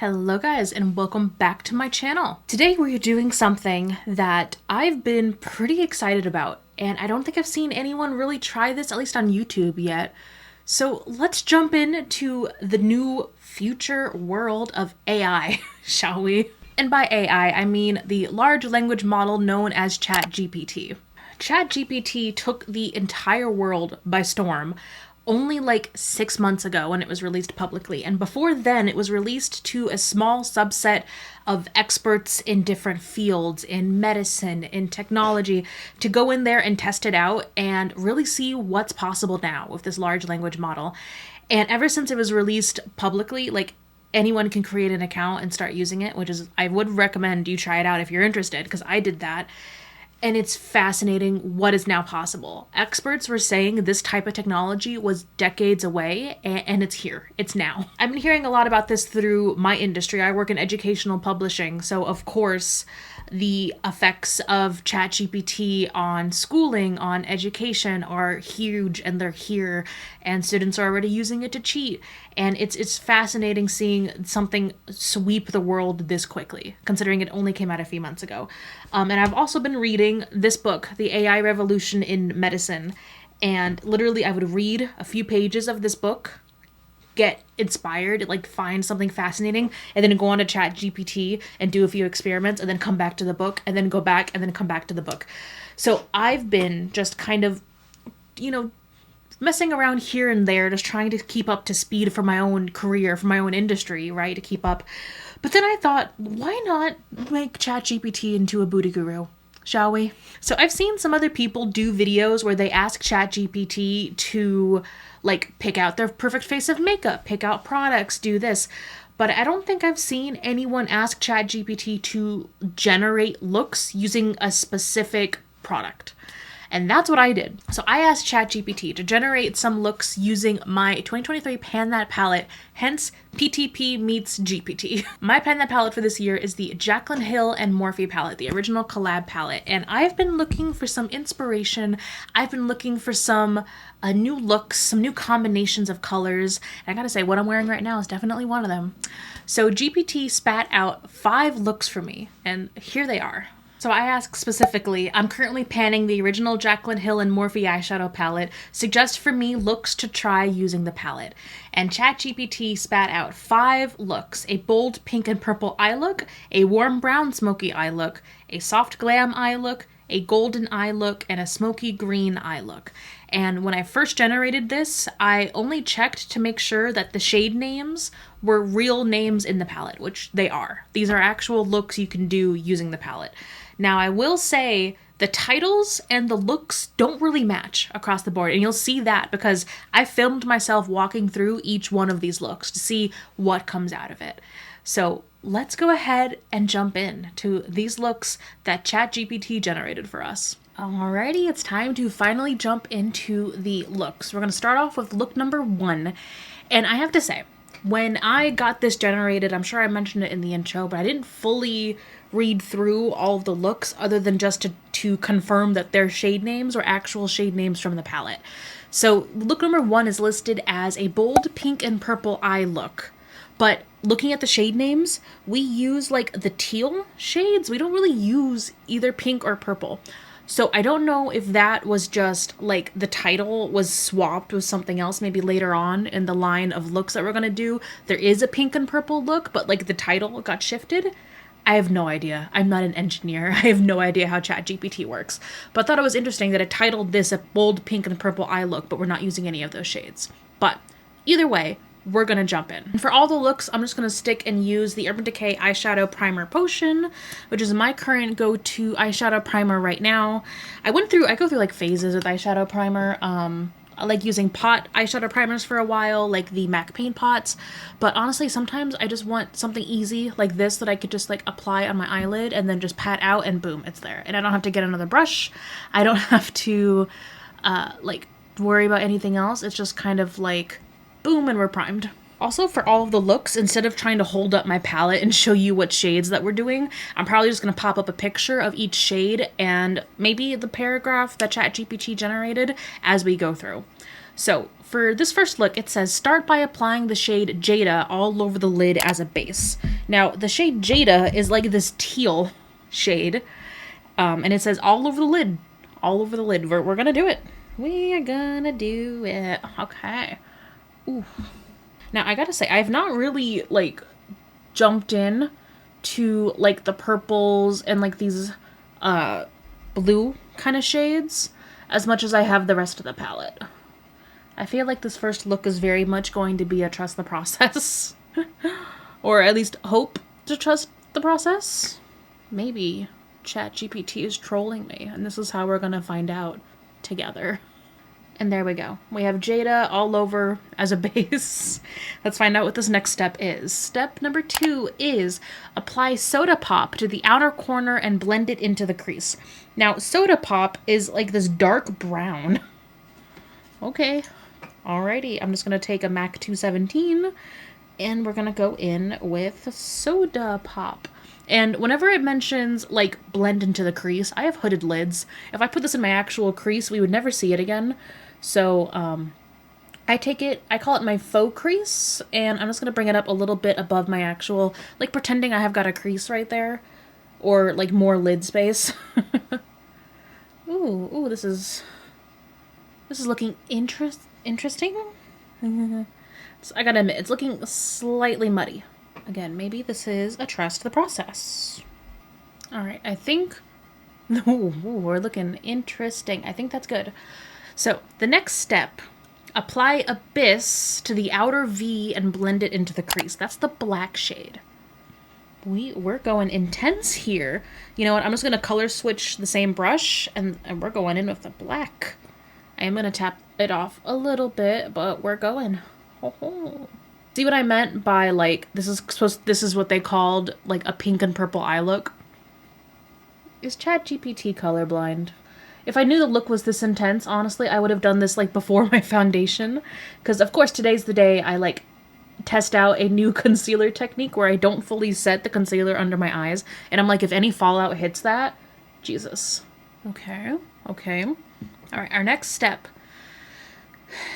Hello guys, and welcome back to my channel. Today we're doing something that I've been pretty excited about, and I don't think I've seen anyone really try this, at least on YouTube yet. So let's jump into the new future world of AI, shall we? And by AI, I mean the large language model known as Chat GPT. Chat GPT took the entire world by storm only like 6 months ago when it was released publicly. And before then, it was released to a small subset of experts in different fields, in medicine, in technology, to go in there and test it out and really see what's possible now with this large language model. And ever since it was released publicly, like, anyone can create an account and start using it, which is, I would recommend you try it out if you're interested, because I did that. And it's fascinating what is now possible. Experts were saying this type of technology was decades away, and it's here. It's now. I've been hearing a lot about this through my industry. I work in educational publishing, so of course, the effects of ChatGPT on schooling, on education are huge, and they're here, and students are already using it to cheat. And it's fascinating seeing something sweep the world this quickly, considering it only came out a few months ago. And I've also been reading this book, The AI Revolution in Medicine, and literally I would read a few pages of this book, get inspired, like find something fascinating, and then go on to Chat GPT and do a few experiments, and then come back to the book, and then go back, and then come back to the book. So I've been just kind of, messing around here and there, just trying to keep up to speed for my own career, for my own industry, right, to keep up. But then I thought, why not make ChatGPT into a booty guru? Shall we? So I've seen some other people do videos where they ask ChatGPT to, like, pick out their perfect face of makeup, pick out products, do this. But I don't think I've seen anyone ask ChatGPT to generate looks using a specific product. And that's what I did. So I asked ChatGPT to generate some looks using my 2023 Pan That palette, hence PTP Meets GPT. My Pan That palette for this year is the Jaclyn Hill Morphe palette, the original collab palette. And I've been looking for some inspiration. I've been looking for some new looks, some new combinations of colors. And I gotta say, what I'm wearing right now is definitely one of them. So GPT spat out 5 looks for me, and here they are. So I asked specifically, I'm currently panning the original Jaclyn Hill Morphe eyeshadow palette. Suggest for me looks to try using the palette. And ChatGPT spat out 5 looks: a bold pink and purple eye look, a warm brown smoky eye look, a soft glam eye look, a golden eye look, and a smoky green eye look. And when I first generated this, I only checked to make sure that the shade names were real names in the palette, which they are. These are actual looks you can do using the palette. Now, I will say the titles and the looks don't really match across the board, and you'll see that because I filmed myself walking through each one of these looks to see what comes out of it. So let's go ahead and jump in to these looks that ChatGPT generated for us. Alrighty, it's time to finally jump into the looks. We're going to start off with look number 1, and I have to say, when I got this generated, I'm sure I mentioned it in the intro, but I didn't fully read through all of the looks other than just to confirm that they're shade names or actual shade names from the palette. So look number 1 is listed as a bold pink and purple eye look. But looking at the shade names, we use like the teal shades. We don't really use either pink or purple. So I don't know if that was just like the title was swapped with something else, maybe later on in the line of looks that we're going to do. There is a pink and purple look, but like the title got shifted. I have no idea. I'm not an engineer. I have no idea how ChatGPT works. But I thought it was interesting that it titled this a bold pink and purple eye look, but we're not using any of those shades. But either way, we're going to jump in. And for all the looks, I'm just going to stick and use the Urban Decay Eyeshadow Primer Potion, which is my current go-to eyeshadow primer right now. I go through like phases with eyeshadow primer. I like using pot eyeshadow primers for a while, like the MAC paint pots. But honestly, sometimes I just want something easy like this that I could just like apply on my eyelid and then just pat out and boom, it's there. And I don't have to get another brush. I don't have to like worry about anything else. It's just kind of like boom, and we're primed. Also, for all of the looks, instead of trying to hold up my palette and show you what shades that we're doing, I'm probably just going to pop up a picture of each shade and maybe the paragraph that ChatGPT generated as we go through. So, for this first look, it says, start by applying the shade Jada all over the lid as a base. Now, the shade Jada is like this teal shade, and it says all over the lid. All over the lid. We're going to do it. We are going to do it. Okay. Ooh. Now, I gotta say, I've not really, like, jumped in to, like, the purples and, like, these, blue kind of shades as much as I have the rest of the palette. I feel like this first look is very much going to be a trust the process. Or at least hope to trust the process. Maybe ChatGPT is trolling me, and this is how we're gonna find out together. And there we go. We have Jada all over as a base. Let's find out what this next step is. Step number 2 is apply Soda Pop to the outer corner and blend it into the crease. Now, Soda Pop is like this dark brown. Okay. Alrighty. I'm just going to take a MAC 217 and we're going to go in with Soda Pop. And whenever it mentions, like, blend into the crease, I have hooded lids. If I put this in my actual crease, we would never see it again. So, I call it my faux crease, and I'm just going to bring it up a little bit above my actual, like, pretending I have got a crease right there. Or, like, more lid space. Ooh, this is looking interesting. So I gotta admit, it's looking slightly muddy. Again, maybe this is a trust the process. Alright, I think... Ooh, we're looking interesting. I think that's good. So, the next step, apply Abyss to the outer V and blend it into the crease. That's the black shade. We're going intense here. You know what, I'm just going to color switch the same brush, and we're going in with the black. I am going to tap it off a little bit, but we're going. Oh. See what I meant by, like, this is what they called, like, a pink and purple eye look? Is ChatGPT colorblind? If I knew the look was this intense, honestly, I would have done this, like, before my foundation. Because, of course, today's the day I, like, test out a new concealer technique where I don't fully set the concealer under my eyes. And I'm like, if any fallout hits that, Jesus. Okay. Alright, our next step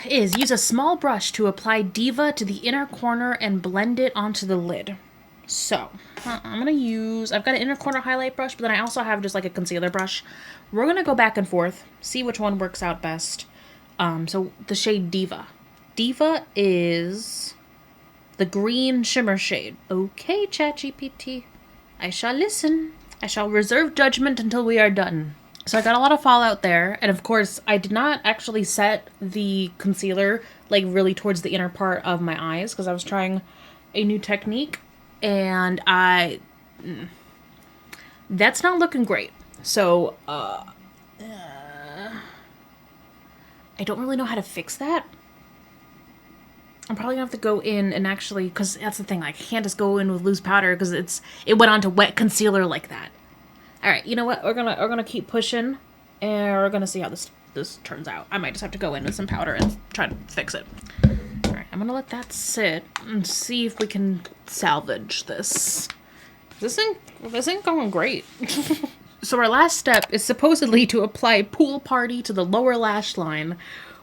is use a small brush to apply Diva to the inner corner and blend it onto the lid. So, I'm going to use... I've got an inner corner highlight brush, but then I also have just like a concealer brush. We're going to go back and forth, see which one works out best. So, the shade Diva. Diva is the green shimmer shade. Okay, ChatGPT. I shall listen. I shall reserve judgment until we are done. So I got a lot of fallout there, and of course, I did not actually set the concealer, like, really towards the inner part of my eyes, because I was trying a new technique, and that's not looking great. So, I don't really know how to fix that. I'm probably gonna have to go in and actually, because that's the thing, like, I can't just go in with loose powder, because it went onto wet concealer like that. Alright, you know what? We're gonna keep pushing, and we're gonna see how this turns out. I might just have to go in with some powder and try to fix it. Alright, I'm gonna let that sit and see if we can salvage this. This ain't going great. So our last step is supposedly to apply Pool Party to the lower lash line,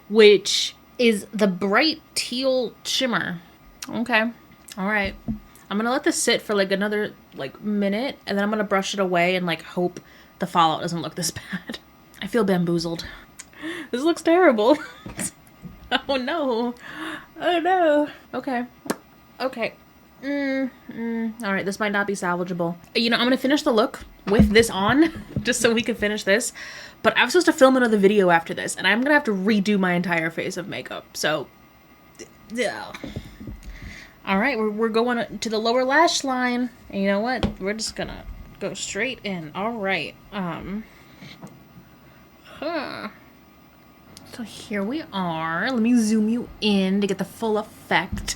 which is the bright teal shimmer. Okay. Alright. I'm gonna let this sit for like another minute, and then I'm gonna brush it away and like hope the fallout doesn't look this bad. I feel bamboozled. This looks terrible. Oh no. Oh no. Okay. Alright, this might not be salvageable. You know, I'm gonna finish the look with this on, just so we can finish this. But I'm supposed to film another video after this, and I'm gonna have to redo my entire face of makeup. So, yeah. Alright, we're going to the lower lash line. And you know what? We're just gonna go straight in. Alright. So here we are. Let me zoom you in to get the full effect.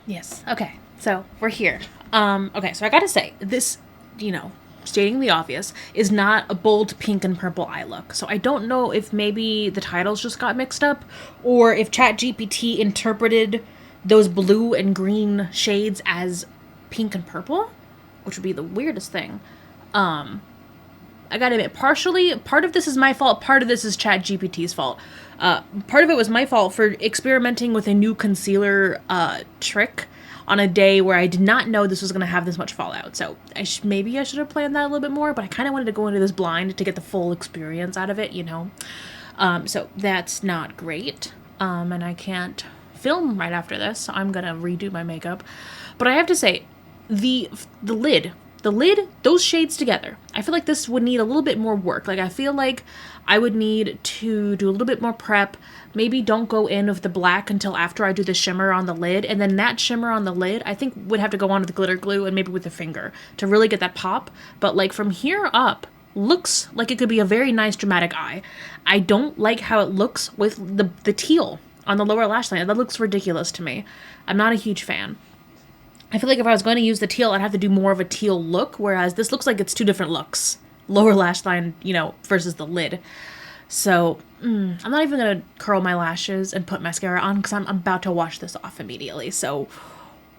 Yes. Okay. So we're here. Okay, so I gotta say, this, you know, stating the obvious, is not a bold pink and purple eye look. So I don't know if maybe the titles just got mixed up, or if ChatGPT interpreted those blue and green shades as pink and purple, which would be the weirdest thing. I gotta admit, part of this is my fault, part of this is Chat GPT's fault. Part of it was my fault for experimenting with a new concealer trick on a day where I did not know this was going to have this much fallout. So maybe I should have planned that a little bit more, but I kind of wanted to go into this blind to get the full experience out of it, you know. So that's not great. And I can't film right after this, so I'm going to redo my makeup. But I have to say, the lid, those shades together, I feel like this would need a little bit more work. Like, I feel like I would need to do a little bit more prep. Maybe don't go in with the black until after I do the shimmer on the lid. And then that shimmer on the lid, I think would have to go on with glitter glue and maybe with a finger to really get that pop. But like from here up, looks like it could be a very nice dramatic eye. I don't like how it looks with the teal on the lower lash line. That looks ridiculous to me. I'm not a huge fan. I feel like if I was going to use the teal, I'd have to do more of a teal look, whereas this looks like it's two different looks. Lower lash line, you know, versus the lid. So, I'm not even going to curl my lashes and put mascara on because I'm about to wash this off immediately. So,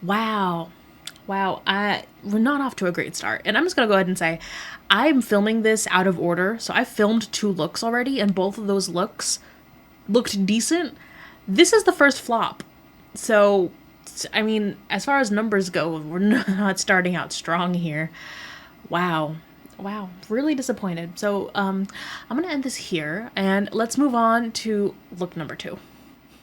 wow, we're not off to a great start. And I'm just going to go ahead and say, I'm filming this out of order. So I filmed 2 looks already, and both of those looks looked decent. This is the first flop. So, I mean, as far as numbers go, we're not starting out strong here. Wow, really disappointed. So I'm gonna end this here, and let's move on to look number 2.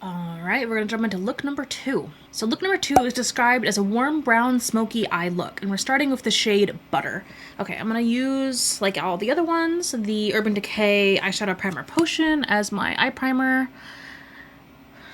All right, we're gonna jump into look number 2. So look number 2 is described as a warm brown smoky eye look, and we're starting with the shade Butter. Okay, I'm gonna use, like all the other ones, the Urban Decay Eyeshadow Primer Potion as my eye primer.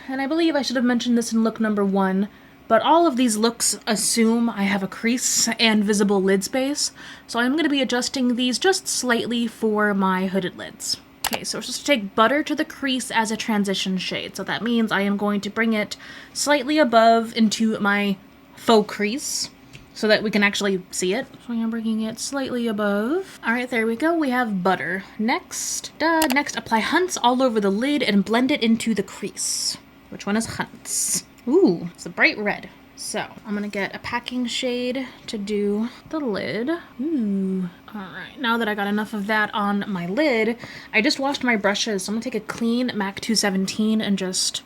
And I believe I should have mentioned this in look number 1, but all of these looks assume I have a crease and visible lid space, so I'm going to be adjusting these just slightly for my hooded lids. Okay, so we're supposed to take Butter to the crease as a transition shade, so that means I am going to bring it slightly above into my faux crease so that we can actually see it. So I'm bringing it slightly above. All right, there we go. We have Butter. Next, apply Hunts all over the lid and blend it into the crease. Which one is Hunts? Ooh, it's a bright red. So I'm gonna get a packing shade to do the lid. Ooh. All right, now that I got enough of that on my lid, I just washed my brushes. So I'm gonna take a clean MAC 217 and just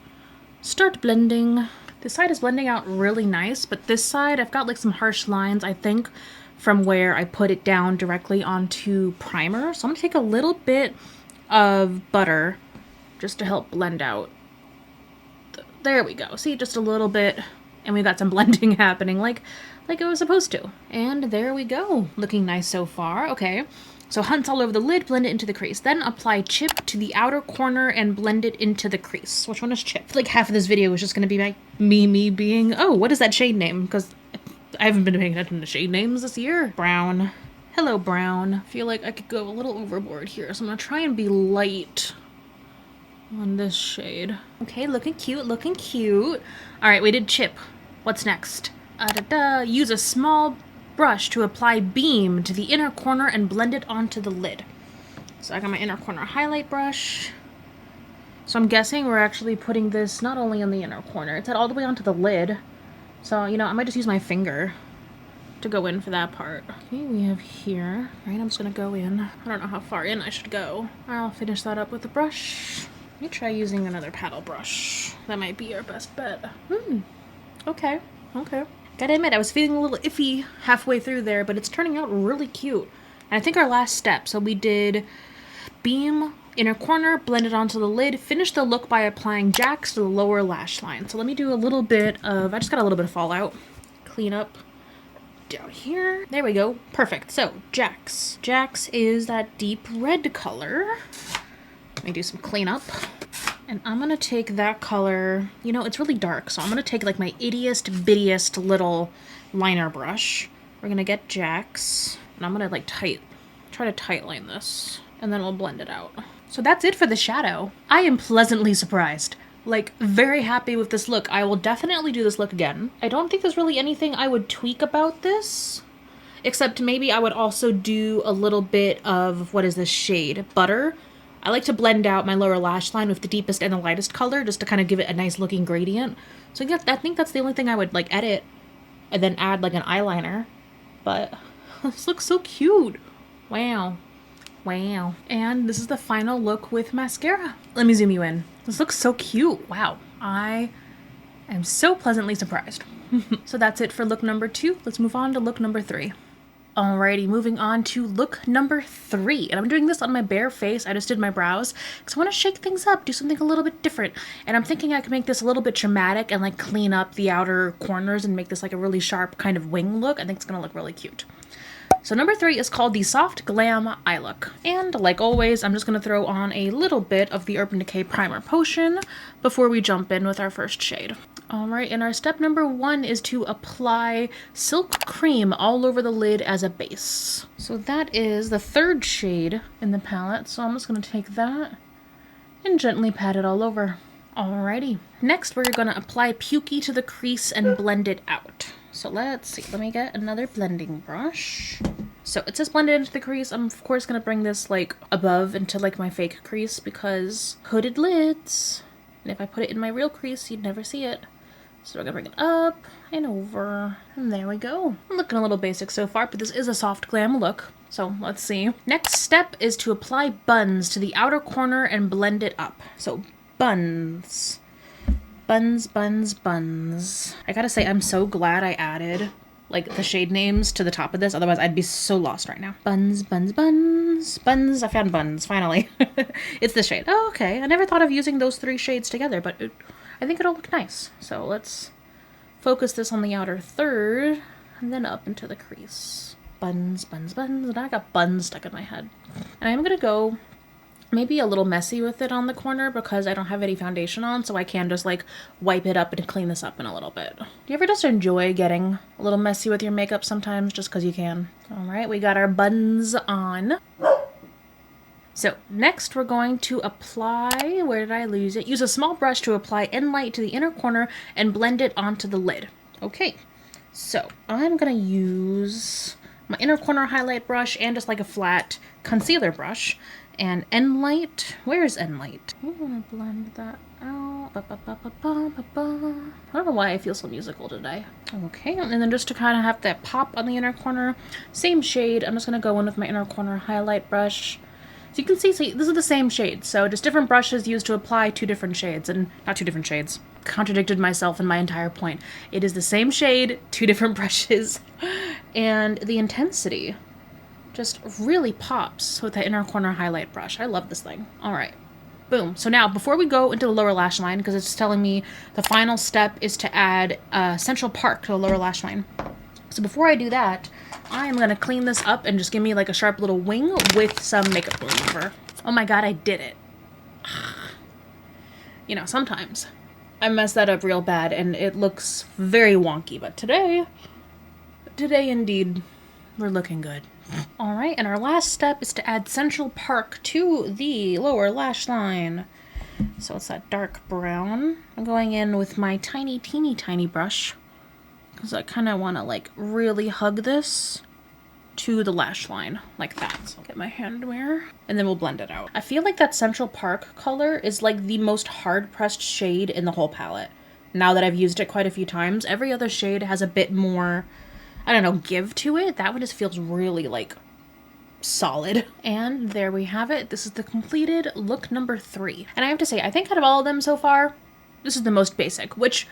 start blending. This side is blending out really nice, but this side I've got like some harsh lines, I think, from where I put it down directly onto primer. So I'm gonna take a little bit of Butter just to help blend out. There we go. See, just a little bit, and we got some blending happening like it was supposed to. And there we go. Looking nice so far. Okay. So Hunts all over the lid, blend it into the crease. Then apply Chip to the outer corner and blend it into the crease. Which one is Chip? Like half of this video is just going to be like me being, oh, what is that shade name? Because I haven't been paying attention to shade names this year. Brown. Hello, Brown. I feel like I could go a little overboard here, so I'm going to try and be light on this shade. Okay, looking cute, looking cute. All right, we did Chip. What's next? Use a small brush to apply Beam to the inner corner and blend it onto the lid. So I got my inner corner highlight brush. So I'm guessing we're actually putting this not only on the inner corner, it's all the way onto the lid. So, you know, I might just use my finger to go in for that part. Okay, we have here. All right, I'm just gonna go in. I don't know how far in I should go. I'll finish that up with the brush. Let me try using another paddle brush. That might be our best bet. Okay. Gotta admit, I was feeling a little iffy halfway through there, but it's turning out really cute. And I think our last step, so we did Beam, inner corner, blend it onto the lid, finish the look by applying Jacks to the lower lash line. So let me do a little bit of, I just got a little bit of fallout. Clean up down here. There we go. Perfect. So Jacks. Jacks is that deep red color. Let me do some cleanup. And I'm going to take that color, you know, it's really dark, so I'm going to take like my ittiest, bittiest little liner brush. We're going to get Jacks, and I'm going to like try to tight line this, and then we'll blend it out. So that's it for the shadow. I am pleasantly surprised. Like, very happy with this look. I will definitely do this look again. I don't think there's really anything I would tweak about this, except maybe I would also do a little bit of, what is this shade? Butter. I like to blend out my lower lash line with the deepest and the lightest color just to kind of give it a nice looking gradient. So yeah, I think that's the only thing I would like edit and then add like an eyeliner. But this looks so cute. Wow. Wow. And this is the final look with mascara. Let me zoom you in. This looks so cute. Wow. I am so pleasantly surprised. So that's it for look number 2. Let's move on to look number 3. Alrighty, moving on to look number 3. And I'm doing this on my bare face. I just did my brows because I want to shake things up, do something a little bit different. And I'm thinking I can make this a little bit dramatic and like clean up the outer corners and make this like a really sharp kind of wing look. I think it's going to look really cute. So number 3 is called the Soft Glam Eye Look. And like always, I'm just going to throw on a little bit of the Urban Decay Primer Potion before we jump in with our first shade. Alright, and our step number 1 is to apply Silk Cream all over the lid as a base. So that is the 3rd shade in the palette, so I'm just going to take that and gently pat it all over. Alrighty. Next, we're going to apply Pukey to the crease and blend it out. So let's see, let me get another blending brush. So it says blend it into the crease. I'm of course going to bring this like above into like my fake crease because hooded lids. And if I put it in my real crease, you'd never see it. So we're gonna bring it up and over, and there we go. I'm looking a little basic so far, but this is a soft glam look. So let's see. Next step is to apply buns to the outer corner and blend it up. So buns. Buns, buns, buns. I gotta say, I'm so glad I added like the shade names to the top of this. Otherwise, I'd be so lost right now. Buns, buns, buns. Buns. I found buns, finally. It's the shade. Oh, okay. I never thought of using those 3 shades together, but I think it'll look nice. So let's focus this on the outer third and then up into the crease. Buns, buns, buns. And I got buns stuck in my head. And I'm going to go maybe a little messy with it on the corner because I don't have any foundation on, so I can just like wipe it up and clean this up in a little bit. Do you ever just enjoy getting a little messy with your makeup sometimes just because you can? All right, we got our buns on. So next we're going to apply, where did I lose it? Use a small brush to apply Enlight to the inner corner and blend it onto the lid. Okay, so I'm gonna use my inner corner highlight brush and just like a flat concealer brush. And Enlight, where's Enlight? I'm gonna blend that out. I don't know why I feel so musical today. Okay, and then just to kind of have that pop on the inner corner, same shade, I'm just gonna go in with my inner corner highlight brush. So you can see, this is the same shade, so just different brushes used to apply 2 different shades, and not 2 different shades. Contradicted myself in my entire point. It is the same shade, 2 different brushes, and the intensity just really pops with that inner corner highlight brush. I love this thing. All right, boom. So now, before we go into the lower lash line, because it's telling me the final step is to add Central Park to the lower lash line. So before I do that, I am gonna clean this up and just give me like a sharp little wing with some makeup remover. Oh my god, I did it. You know, sometimes I mess that up real bad and it looks very wonky, but today indeed, we're looking good. All right, and our last step is to add Central Park to the lower lash line. So it's that dark brown. I'm going in with my tiny, teeny, tiny brush because I kind of want to like really hug this to the lash line like that. So I'll get my hand mirror and then we'll blend it out. I feel like that Central Park color is like the most hard-pressed shade in the whole palette. Now that I've used it quite a few times, every other shade has a bit more, I don't know, give to it. That one just feels really like solid. And there we have it. This is the completed look number 3. And I have to say, I think out of all of them so far, this is the most basic, which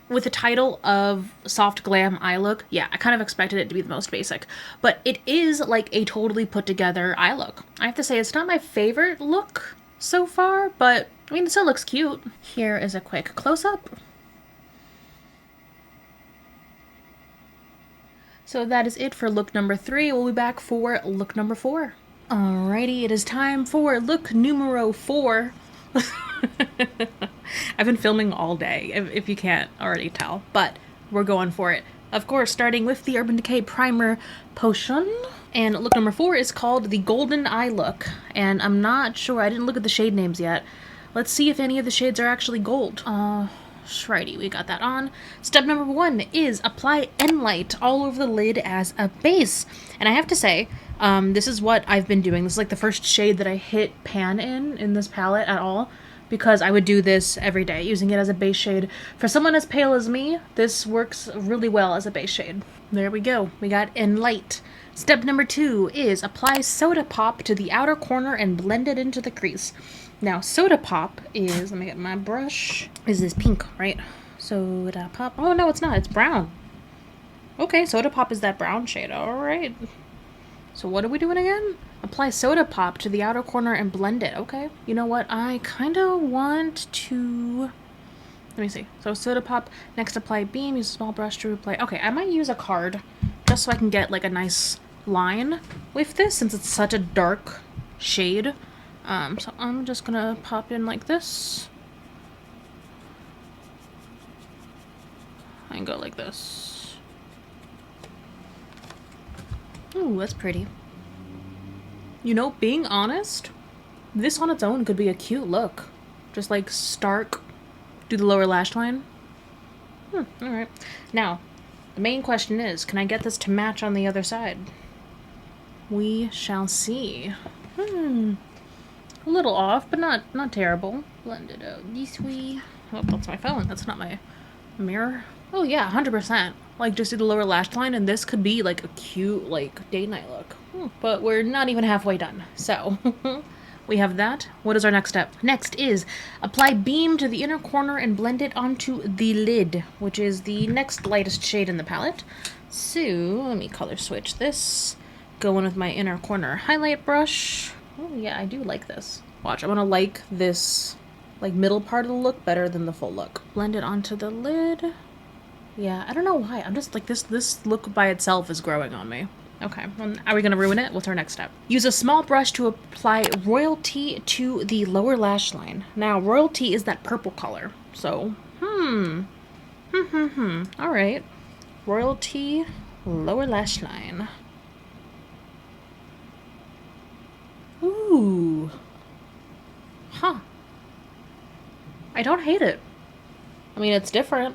with the title of Soft Glam Eye Look, yeah, I kind of expected it to be the most basic, but it is like a totally put together eye look. I have to say, it's not my favorite look so far, but I mean, it still looks cute. Here is a quick close-up. So that is it for look number 3. We'll be back for look number 4. Alrighty, it is time for look numero 4. I've been filming all day, if you can't already tell, but we're going for it. Of course, starting with the Urban Decay Primer Potion. And look number 4 is called the Golden Eye Look. And I'm not sure, I didn't look at the shade names yet. Let's see if any of the shades are actually gold. Shrighty, we got that on. Step number 1 is apply N-Light all over the lid as a base. And I have to say, this is what I've been doing. This is like the first shade that I hit pan in this palette at all, because I would do this every day, using it as a base shade. For someone as pale as me, this works really well as a base shade. There we go. We got N-Light. Step number 2 is apply Soda Pop to the outer corner and blend it into the crease. Now, Soda Pop is, let me get my brush, is this pink, right? Soda Pop. Oh, no, it's not. It's brown. Okay, Soda Pop is that brown shade. All right. So what are we doing again? Apply Soda Pop to the outer corner and blend it. Okay. You know what? I kind of want to... Let me see. So Soda Pop. Next, apply Beam. Use a small brush to apply... Okay, I might use a card just so I can get like a nice line with this, since it's such a dark shade. So I'm just gonna pop in like this. And go like this. Ooh, that's pretty. You know, being honest, this on its own could be a cute look. Just like stark, do the lower lash line. Alright. Now, the main question is, can I get this to match on the other side? We shall see. A little off, but not terrible. Blend it out this way. Oh, that's my phone. That's not my mirror. Oh yeah, 100%. Like, just do the lower lash line, and this could be like a cute, like, date night look. But we're not even halfway done. So, we have that. What is our next step? Next is apply Beam to the inner corner and blend it onto the lid, which is the next lightest shade in the palette. So, let me color switch this. Go in with my inner corner highlight brush. Oh yeah, I do like this. Watch, I'm gonna like this like middle part of the look better than the full look. Blend it onto the lid. Yeah, I don't know why. I'm just like, this look by itself is growing on me. Okay, are we gonna ruin it? What's our next step? Use a small brush to apply Royalty to the lower lash line. Now, Royalty is that purple color. So, all right. Royalty, lower lash line. Ooh. Huh. I don't hate it. I mean, it's different,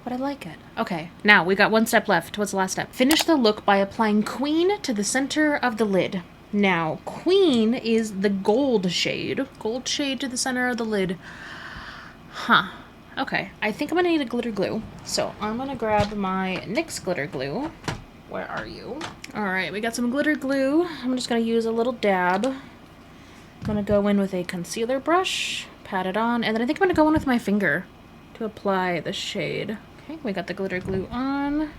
but I like it. Okay, now we got one step left. What's the last step? Finish the look by applying Queen to the center of the lid. Now, Queen is the gold shade. Gold shade to the center of the lid. Huh. Okay, I think I'm gonna need a glitter glue. So I'm gonna grab my NYX glitter glue. Where are you? All right, we got some glitter glue. I'm just gonna use a little dab. I'm gonna go in with a concealer brush, pat it on, and then I think I'm gonna go in with my finger to apply the shade. Okay, we got the glitter glue on.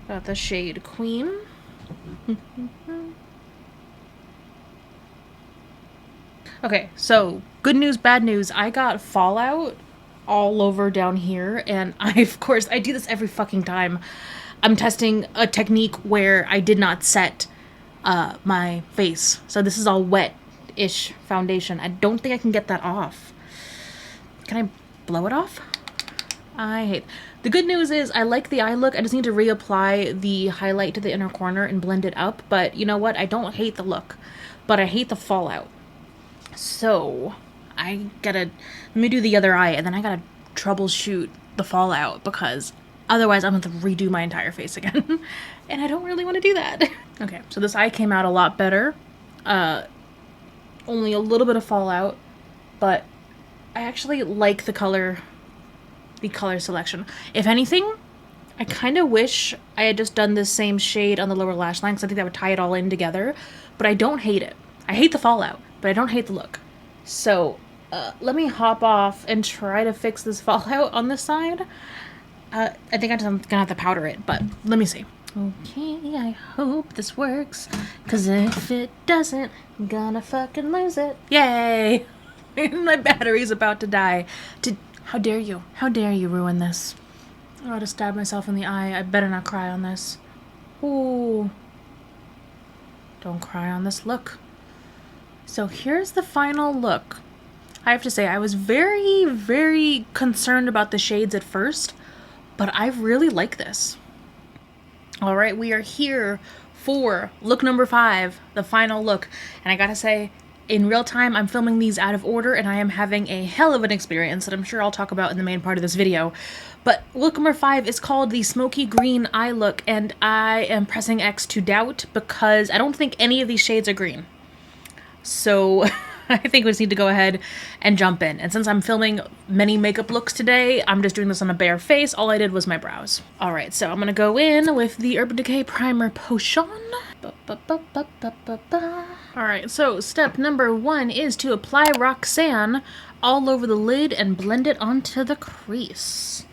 Got the shade Queen. Okay, so good news, bad news. I got fallout all over down here, and of course, I do this every fucking time. I'm testing a technique where I did not set my face. So this is all wet-ish foundation. I don't think I can get that off. Can I blow it off? I hate. The good news is I like the eye look. I just need to reapply the highlight to the inner corner and blend it up. But you know what? I don't hate the look, but I hate the fallout. So I gotta, let me do the other eye, and then I gotta troubleshoot the fallout, because otherwise I'm going to redo my entire face again. And I don't really want to do that. Okay, so this eye came out a lot better. Only a little bit of fallout, but I actually like the color selection. If anything, I kind of wish I had just done this same shade on the lower lash line, because I think that would tie it all in together. But I don't hate it. I hate the fallout, but I don't hate the look. So let me hop off and try to fix this fallout on this side. I think I'm gonna have to powder it, but let me see. Okay, I hope this works, because if it doesn't, I'm gonna fucking lose it. Yay! My battery's about to die. How dare you? How dare you ruin this? Oh, I just stabbed myself in the eye. I better not cry on this. Ooh. Don't cry on this look. So here's the final look. I have to say, I was very, very concerned about the shades at first, but I really like this. All right, we are here for look number 5, the final look. And I gotta say, in real time. I'm filming these out of order and I am having a hell of an experience that I'm sure I'll talk about in the main part of this video. But look number 5 is called the Smoky Green Eye Look, and I am pressing X to doubt because I don't think any of these shades are green. So I think we just need to go ahead and jump in. And since I'm filming many makeup looks today, I'm just doing this on a bare face. All I did was my brows. All right, so I'm gonna go in with the Urban Decay Primer Potion. All right, so step number 1 is to apply Roxanne all over the lid and blend it onto the crease.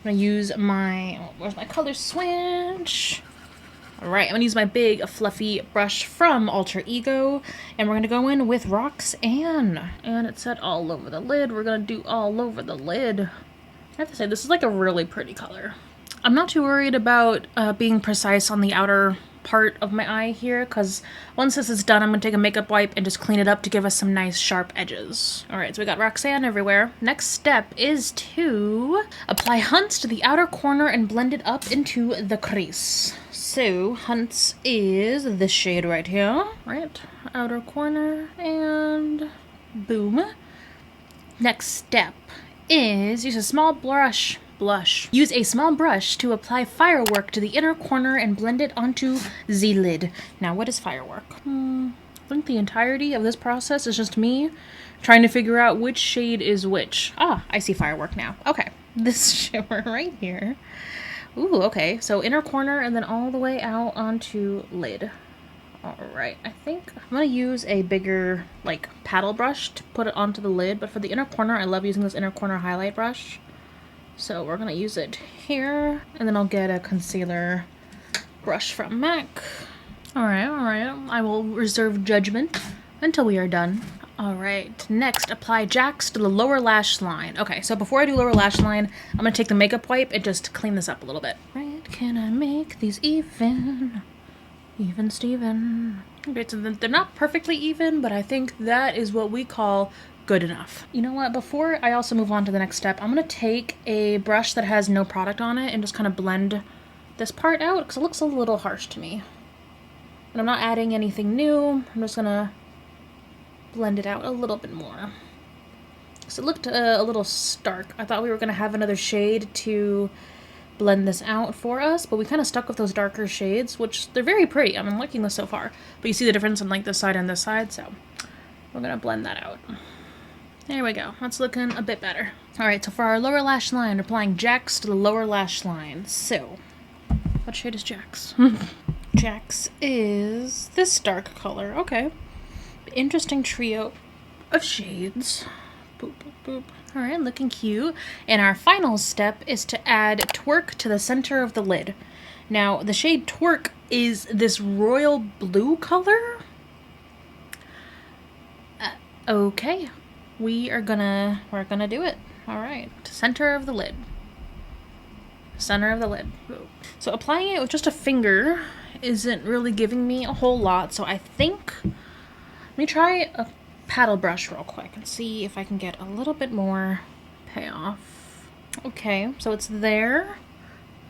I'm gonna use my, where's my color switch? All right, I'm gonna use my big fluffy brush from Alter Ego, and we're gonna go in with Roxanne. And it's set all over the lid. We're gonna do all over the lid. I have to say, this is like a really pretty color. I'm not too worried about being precise on the outer part of my eye here, because once this is done, I'm gonna take a makeup wipe and just clean it up to give us some nice sharp edges. All right, so we got Roxanne everywhere. Next step is to apply Hunts to the outer corner and blend it up into the crease. So Hunts is this shade right here, right? Outer corner, and boom. Next step is use a small blush. Use a small brush to apply Firework to the inner corner and blend it onto the lid. Now, what is Firework? I think the entirety of this process is just me trying to figure out which shade is which. Ah, I see Firework now. Okay, this shimmer right here. Ooh, okay, so inner corner and then all the way out onto lid. All right, I think I'm gonna use a bigger, like, paddle brush to put it onto the lid, but for the inner corner, I love using this inner corner highlight brush. So we're gonna use it here, and then I'll get a concealer brush from MAC. All right, I will reserve judgment until we are done. All right, next, apply Jax to the lower lash line. Okay, so before I do lower lash line, I'm gonna take the makeup wipe and just clean this up a little bit. Right, can I make these even? Even Steven. Okay, so they're not perfectly even, but I think that is what we call good enough. You know what, before I also move on to the next step, I'm gonna take a brush that has no product on it and just kind of blend this part out because it looks a little harsh to me. And I'm not adding anything new. I'm just gonna blend it out a little bit more. So it looked a little stark. I thought we were gonna have another shade to blend this out for us, but we kind of stuck with those darker shades, which they're very pretty. I'm liking this so far. But you see the difference in like this side and this side, so we're gonna blend that out. There we go. That's looking a bit better. All right, so for our lower lash line, we're applying Jax to the lower lash line. So, what shade is Jax? Jax is this dark color. Okay. Interesting trio of shades. Boop, boop, boop. All right, looking cute. And our final step is to add Twerk to the center of the lid. Now, the shade Twerk is this royal blue color. Okay. We're gonna do it. All right, center of the lid. Center of the lid. So applying it with just a finger isn't really giving me a whole lot. So I think, let me try a paddle brush real quick and see if I can get a little bit more payoff. Okay, so it's there.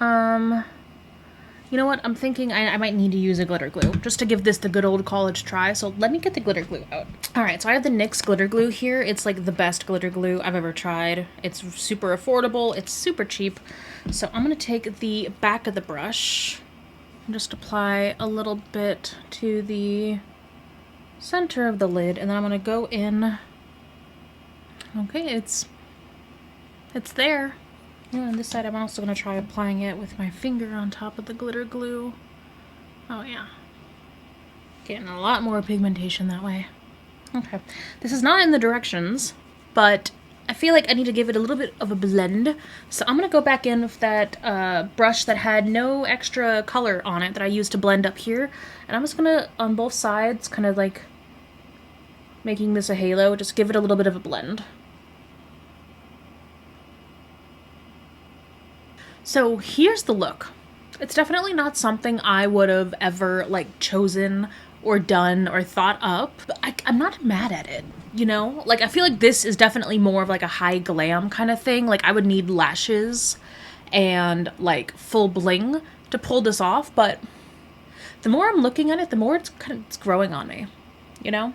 You know what? I'm thinking I might need to use a glitter glue just to give this the good old college try. So let me get the glitter glue out. All right, so I have the NYX glitter glue here. It's like the best glitter glue I've ever tried. It's super affordable. It's super cheap. So I'm gonna take the back of the brush and just apply a little bit to the center of the lid, and then I'm gonna go in. Okay, it's there. Yeah, on this side, I'm also going to try applying it with my finger on top of the glitter glue. Oh, yeah. Getting a lot more pigmentation that way. Okay. This is not in the directions, but I feel like I need to give it a little bit of a blend. So I'm going to go back in with that brush that had no extra color on it that I used to blend up here. And I'm just going to, on both sides, kind of like making this a halo, just give it a little bit of a blend. So here's the look. It's definitely not something I would have ever like chosen or done or thought up, but I'm not mad at it, you know? Like I feel like this is definitely more of like a high glam kind of thing. Like I would need lashes and like full bling to pull this off, but the more I'm looking at it, the more it's growing on me, you know?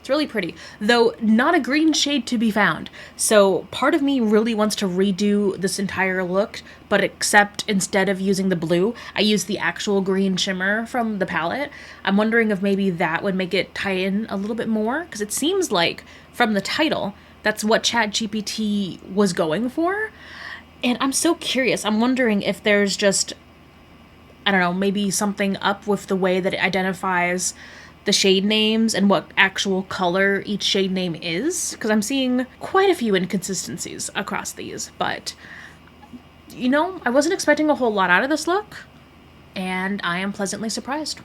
It's really pretty, though not a green shade to be found. So part of me really wants to redo this entire look, but except instead of using the blue, I use the actual green shimmer from the palette. I'm wondering if maybe that would make it tie in a little bit more, because it seems like from the title, that's what Chat GPT was going for. And I'm so curious. I'm wondering if there's just, I don't know, maybe something up with the way that it identifies the shade names and what actual color each shade name is, because I'm seeing quite a few inconsistencies across these, but you know, I wasn't expecting a whole lot out of this look, and I am pleasantly surprised.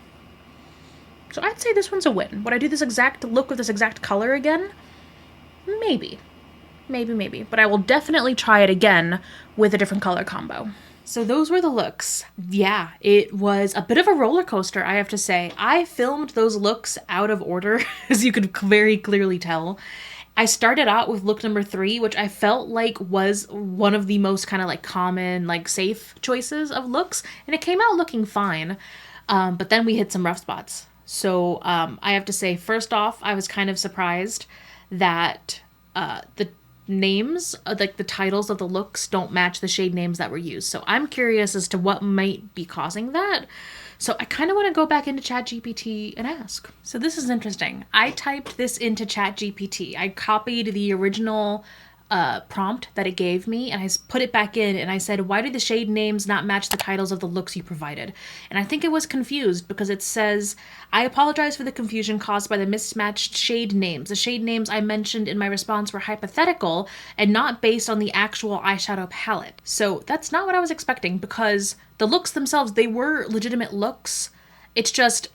So I'd say this one's a win. Would I do this exact look with this exact color again? Maybe. Maybe. But I will definitely try it again with a different color combo. So those were the looks. Yeah, it was a bit of a roller coaster, I have to say. I filmed those looks out of order, as you could very clearly tell. I started out with look number 3, which I felt like was one of the most kind of like common, like safe choices of looks, and it came out looking fine. But then we hit some rough spots. So I have to say, first off, I was kind of surprised that the names, like the titles of the looks, don't match the shade names that were used. So I'm curious as to what might be causing that. So I kind of want to go back into ChatGPT and ask. So this is interesting. I typed this into ChatGPT. I copied the original prompt that it gave me, and I put it back in, and I said, why do the shade names not match the titles of the looks you provided? And I think it was confused because it says, I apologize for the confusion caused by the mismatched shade names. The shade names I mentioned in my response were hypothetical and not based on the actual eyeshadow palette. So that's not what I was expecting, because the looks themselves, they were legitimate looks. It's just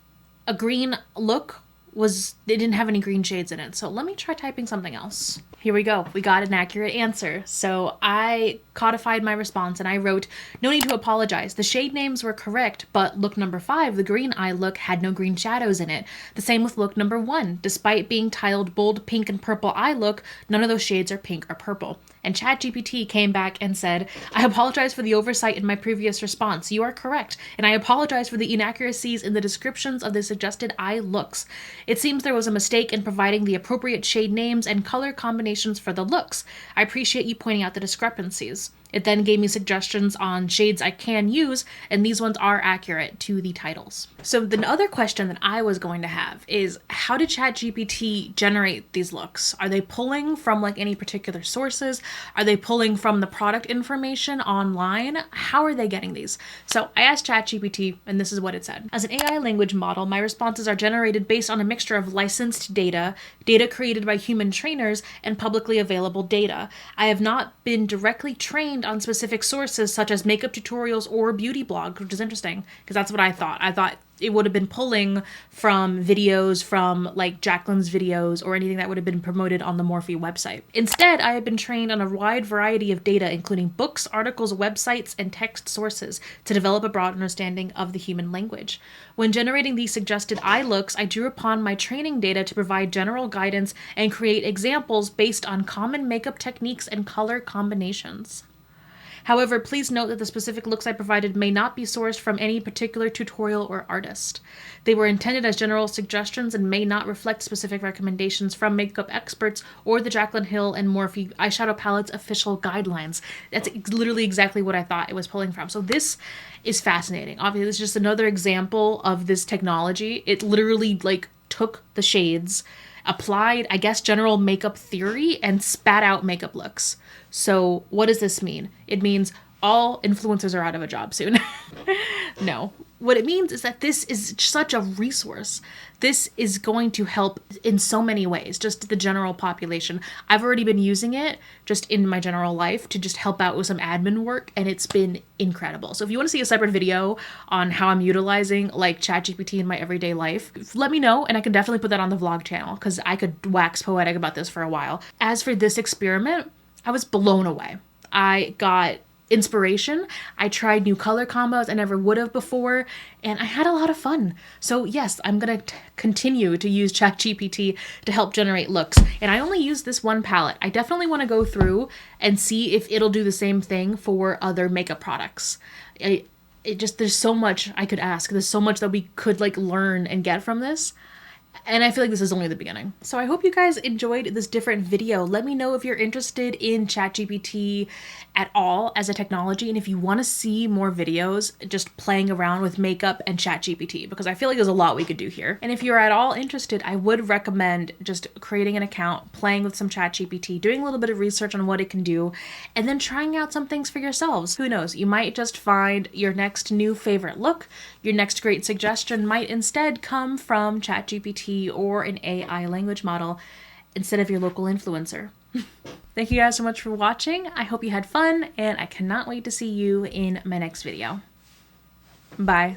a green look they didn't have any green shades in it. So let me try typing something else. Here we go. We got an accurate answer. So I codified my response and I wrote, no need to apologize. The shade names were correct, but look number 5, the green eye look, had no green shadows in it. The same with look number 1. Despite being titled bold pink and purple eye look, none of those shades are pink or purple. And ChatGPT came back and said, I apologize for the oversight in my previous response. You are correct. And I apologize for the inaccuracies in the descriptions of the suggested eye looks. It seems there was a mistake in providing the appropriate shade names and color combinations for the looks. I appreciate you pointing out the discrepancies. It then gave me suggestions on shades I can use, and these ones are accurate to the titles. So the other question that I was going to have is, how did ChatGPT generate these looks? Are they pulling from like any particular sources? Are they pulling from the product information online? How are they getting these? So I asked ChatGPT, and this is what it said. As an AI language model, my responses are generated based on a mixture of licensed data, data created by human trainers, and publicly available data. I have not been directly trained on specific sources such as makeup tutorials or beauty blogs, which is interesting because that's what I thought. I thought it would have been pulling from videos from like Jaclyn's videos or anything that would have been promoted on the Morphe website. Instead, I have been trained on a wide variety of data, including books, articles, websites, and text sources to develop a broad understanding of the human language. When generating these suggested eye looks, I drew upon my training data to provide general guidance and create examples based on common makeup techniques and color combinations. However, please note that the specific looks I provided may not be sourced from any particular tutorial or artist. They were intended as general suggestions and may not reflect specific recommendations from makeup experts or the Jaclyn Hill and Morphe eyeshadow palette's official guidelines. That's literally exactly what I thought it was pulling from. So this is fascinating. Obviously, it's just another example of this technology. It literally like took the shades, applied, I guess, general makeup theory and spat out makeup looks. So what does this mean? It means all influencers are out of a job soon. No. What it means is that this is such a resource. This is going to help in so many ways, just the general population. I've already been using it just in my general life to just help out with some admin work, and it's been incredible. So if you want to see a separate video on how I'm utilizing like ChatGPT in my everyday life, let me know, and I can definitely put that on the vlog channel because I could wax poetic about this for a while. As for this experiment, I was blown away. I got inspiration. I tried new color combos I never would have before, and I had a lot of fun. So yes, I'm gonna continue to use ChatGPT to help generate looks. And I only use this one palette. I definitely want to go through and see if it'll do the same thing for other makeup products. There's so much I could ask. There's so much that we could like learn and get from this. And I feel like this is only the beginning. So I hope you guys enjoyed this different video. Let me know if you're interested in ChatGPT at all as a technology, and if you want to see more videos just playing around with makeup and ChatGPT, because I feel like there's a lot we could do here. And if you're at all interested, I would recommend just creating an account, playing with some ChatGPT, doing a little bit of research on what it can do, and then trying out some things for yourselves. Who knows? You might just find your next new favorite look. Your next great suggestion might instead come from ChatGPT or an AI language model instead of your local influencer. Thank you guys so much for watching. I hope you had fun, and I cannot wait to see you in my next video. Bye.